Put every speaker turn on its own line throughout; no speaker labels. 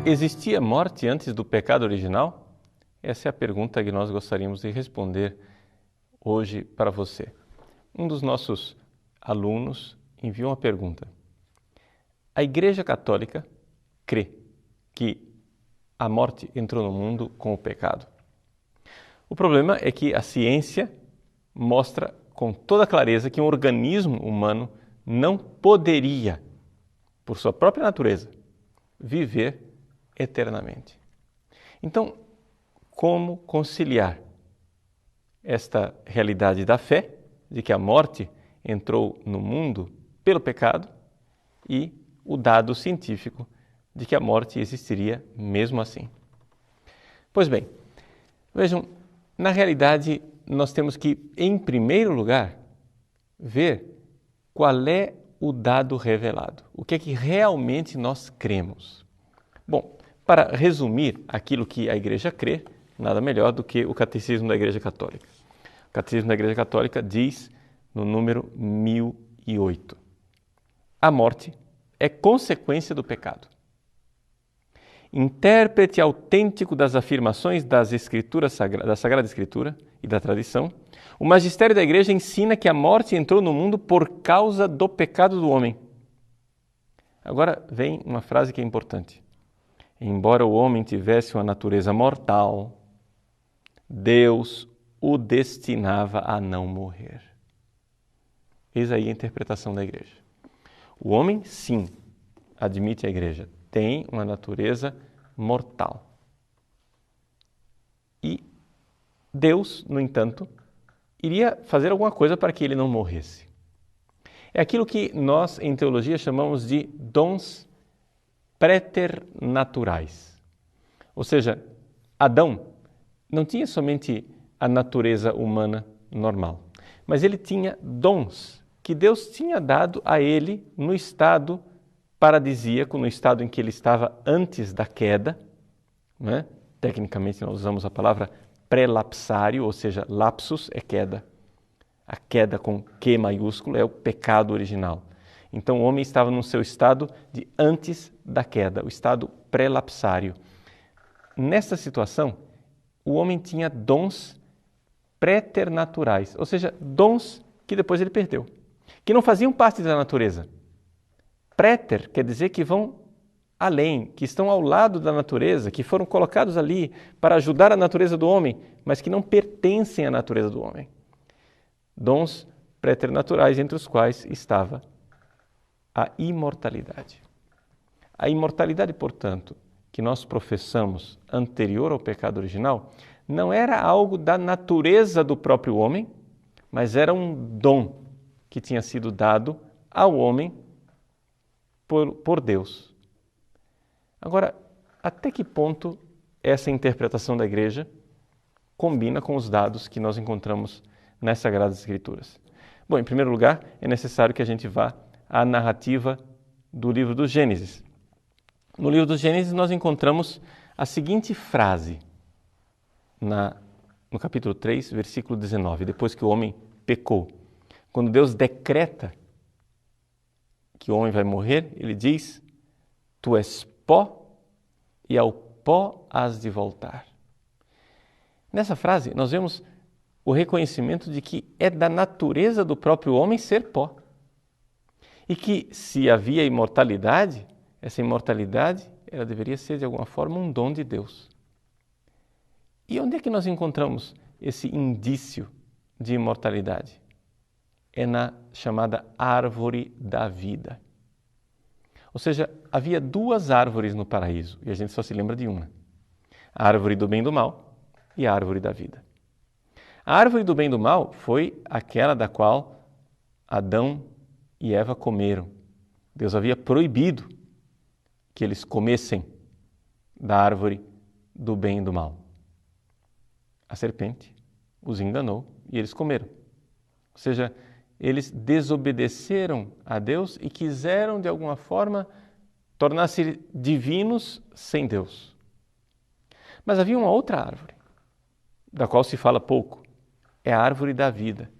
Existia morte antes do pecado original? Essa é a pergunta que nós gostaríamos de responder hoje para você. Um dos nossos alunos enviou uma pergunta. A Igreja Católica crê que a morte entrou no mundo com o pecado. O problema é que a ciência mostra com toda clareza que um organismo humano não poderia, por sua própria natureza, viver eternamente. Então, como conciliar esta realidade da fé, de que a morte entrou no mundo pelo pecado, e o dado científico de que a morte existiria mesmo assim? Pois bem, vejam, na realidade nós temos que, em primeiro lugar, ver qual é o dado revelado, o que é que realmente nós cremos. Bom, para resumir aquilo que a Igreja crê, nada melhor do que o Catecismo da Igreja Católica. O Catecismo da Igreja Católica diz, no número 1008, a morte é consequência do pecado. Intérprete autêntico das afirmações das Escrituras, da Sagrada Escritura e da tradição, o magistério da Igreja ensina que a morte entrou no mundo por causa do pecado do homem. Agora vem uma frase que é importante. Embora o homem tivesse uma natureza mortal, Deus o destinava a não morrer. Eis aí a interpretação da Igreja. O homem, sim, admite a Igreja, tem uma natureza mortal. E Deus, no entanto, iria fazer alguma coisa para que ele não morresse. É aquilo que nós, em teologia, chamamos de dons preternaturais. Ou seja, Adão não tinha somente a natureza humana normal, mas ele tinha dons que Deus tinha dado a ele no estado paradisíaco, no estado em que ele estava antes da queda, né? Tecnicamente nós usamos a palavra pré-lapsário, ou seja, lapsus é queda. A queda com Q maiúsculo é o pecado original. Então o homem estava no seu estado de antes da queda, o estado pré-lapsário. Nessa situação, o homem tinha dons preternaturais, ou seja, dons que depois ele perdeu, que não faziam parte da natureza. Préter quer dizer que vão além, que estão ao lado da natureza, que foram colocados ali para ajudar a natureza do homem, mas que não pertencem à natureza do homem. Dons preternaturais, entre os quais estava a imortalidade. A imortalidade, portanto, que nós professamos anterior ao pecado original, não era algo da natureza do próprio homem, mas era um dom que tinha sido dado ao homem por Deus. Agora, até que ponto essa interpretação da Igreja combina com os dados que nós encontramos nas Sagradas Escrituras? Bom, em primeiro lugar, é necessário que a gente vá à narrativa do livro do Gênesis. No livro do Gênesis nós encontramos a seguinte frase, no capítulo 3, versículo 19, depois que o homem pecou. Quando Deus decreta que o homem vai morrer, ele diz: tu és pó e ao pó has de voltar. Nessa frase nós vemos o reconhecimento de que é da natureza do próprio homem ser pó. E que se havia imortalidade, essa imortalidade ela deveria ser de alguma forma um dom de Deus. E onde é que nós encontramos esse indício de imortalidade? É na chamada árvore da vida. Ou seja, havia duas árvores no paraíso e a gente só se lembra de uma. A árvore do bem e do mal e a árvore da vida. A árvore do bem e do mal foi aquela da qual Adão e Eva comeram. Deus havia proibido que eles comessem da árvore do bem e do mal. A serpente os enganou e eles comeram. Ou seja, eles desobedeceram a Deus e quiseram, de alguma forma, tornar-se divinos sem Deus. Mas havia uma outra árvore, da qual se fala pouco. É a árvore da vida.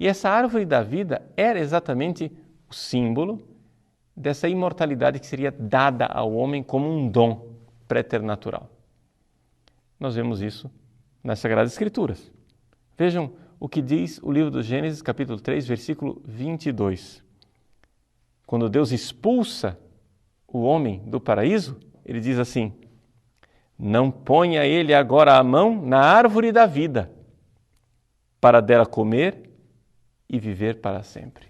E essa árvore da vida era exatamente o símbolo dessa imortalidade que seria dada ao homem como um dom. preternatural. Nós vemos isso nas Sagradas Escrituras. Vejam o que diz o livro do Gênesis, capítulo 3, versículo 22. Quando Deus expulsa o homem do paraíso, ele diz assim: não ponha ele agora a mão na árvore da vida, para dela comer e viver para sempre.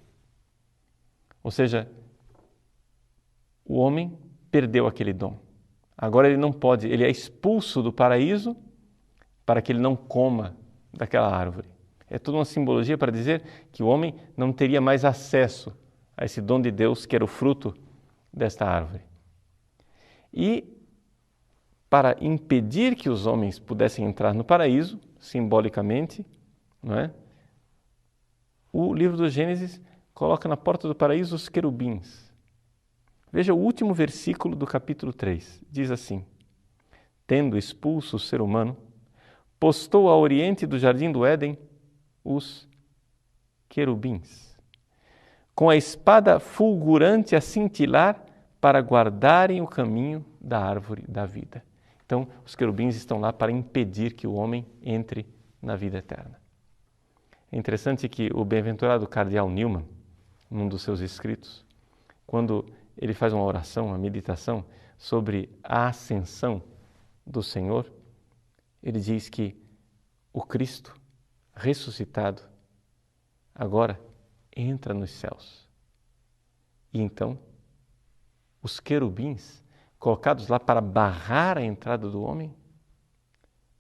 Ou seja, o homem perdeu aquele dom. Agora ele não pode, ele é expulso do paraíso para que ele não coma daquela árvore. É toda uma simbologia para dizer que o homem não teria mais acesso a esse dom de Deus que era o fruto desta árvore. E para impedir que os homens pudessem entrar no paraíso, simbolicamente, não é? O livro do Gênesis coloca na porta do paraíso os querubins. Veja o último versículo do capítulo 3. Diz assim: tendo expulso o ser humano, postou ao oriente do jardim do Éden os querubins, com a espada fulgurante a cintilar para guardarem o caminho da árvore da vida. Então, os querubins estão lá para impedir que o homem entre na vida eterna. É interessante que o bem-aventurado cardeal Newman, num dos seus escritos, quando ele faz uma oração, uma meditação sobre a ascensão do Senhor, ele diz que o Cristo ressuscitado agora entra nos céus. E então, os querubins, colocados lá para barrar a entrada do homem,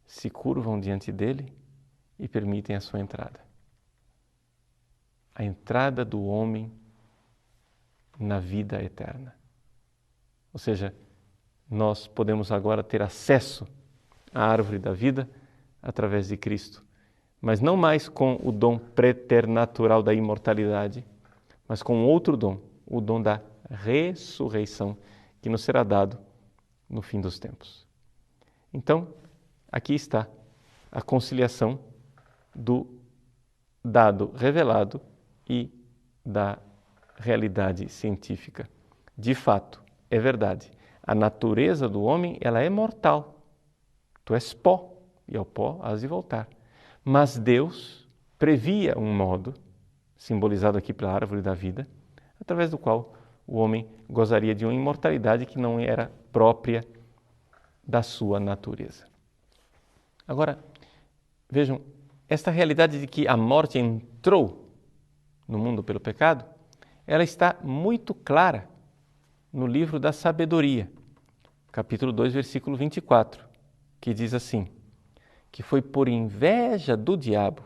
se curvam diante dele e permitem a sua entrada. A entrada do homem na vida eterna. Ou seja, nós podemos agora ter acesso à árvore da vida através de Cristo, mas não mais com o dom preternatural da imortalidade, mas com outro dom, o dom da ressurreição, que nos será dado no fim dos tempos. Então, aqui está a conciliação do dado revelado e da realidade científica. De fato, é verdade, a natureza do homem ela é mortal. Tu és pó, e ao pó has de voltar. Mas Deus previa um modo, simbolizado aqui pela árvore da vida, através do qual o homem gozaria de uma imortalidade que não era própria da sua natureza. Agora, vejam, esta realidade de que a morte entrou no mundo pelo pecado, ela está muito clara no livro da Sabedoria, capítulo 2, versículo 24, que diz assim: que foi por inveja do diabo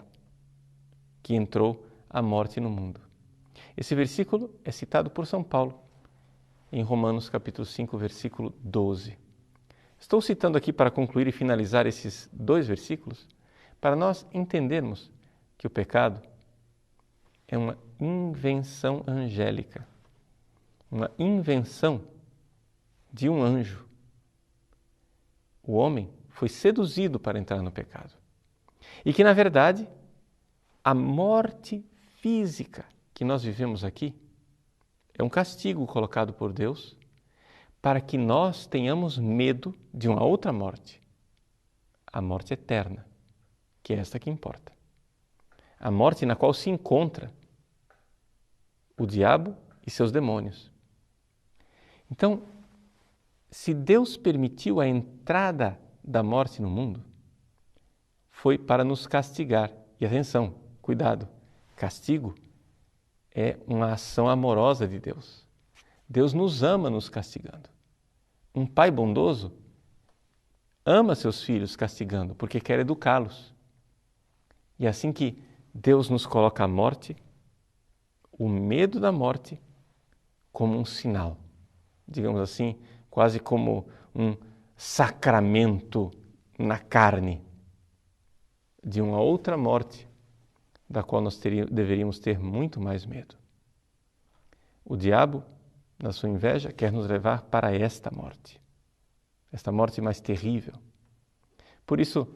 que entrou a morte no mundo. Esse versículo é citado por São Paulo em Romanos capítulo 5, versículo 12. Estou citando aqui para concluir e finalizar esses dois versículos, para nós entendermos que o pecado é uma invenção angélica, uma invenção de um anjo. O homem foi seduzido para entrar no pecado. E que, na verdade, a morte física que nós vivemos aqui é um castigo colocado por Deus para que nós tenhamos medo de uma outra morte, a morte eterna, que é esta que importa. A morte na qual se encontra o diabo e seus demônios. Então, se Deus permitiu a entrada da morte no mundo, foi para nos castigar. E atenção, cuidado, castigo é uma ação amorosa de Deus. Deus nos ama nos castigando. Um pai bondoso ama seus filhos castigando, porque quer educá-los. E assim que Deus nos coloca a morte, o medo da morte, como um sinal, digamos assim, quase como um sacramento na carne de uma outra morte, da qual nós deveríamos ter muito mais medo. O diabo, na sua inveja, quer nos levar para esta morte mais terrível. Por isso,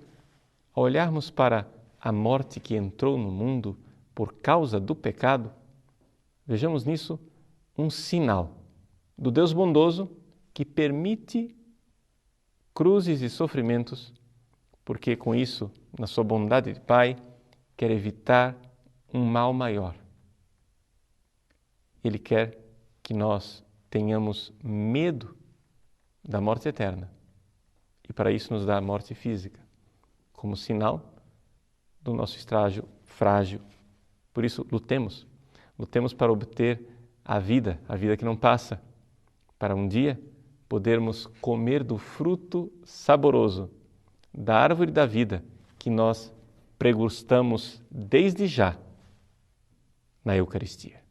ao olharmos para a morte que entrou no mundo por causa do pecado, vejamos nisso um sinal do Deus bondoso que permite cruzes e sofrimentos, porque com isso, na sua bondade de Pai, quer evitar um mal maior. Ele quer que nós tenhamos medo da morte eterna e para isso nos dá a morte física, como sinal do nosso estágio frágil. Por isso, lutemos para obter a vida que não passa, para um dia podermos comer do fruto saboroso da árvore da vida que nós pregustamos desde já na Eucaristia.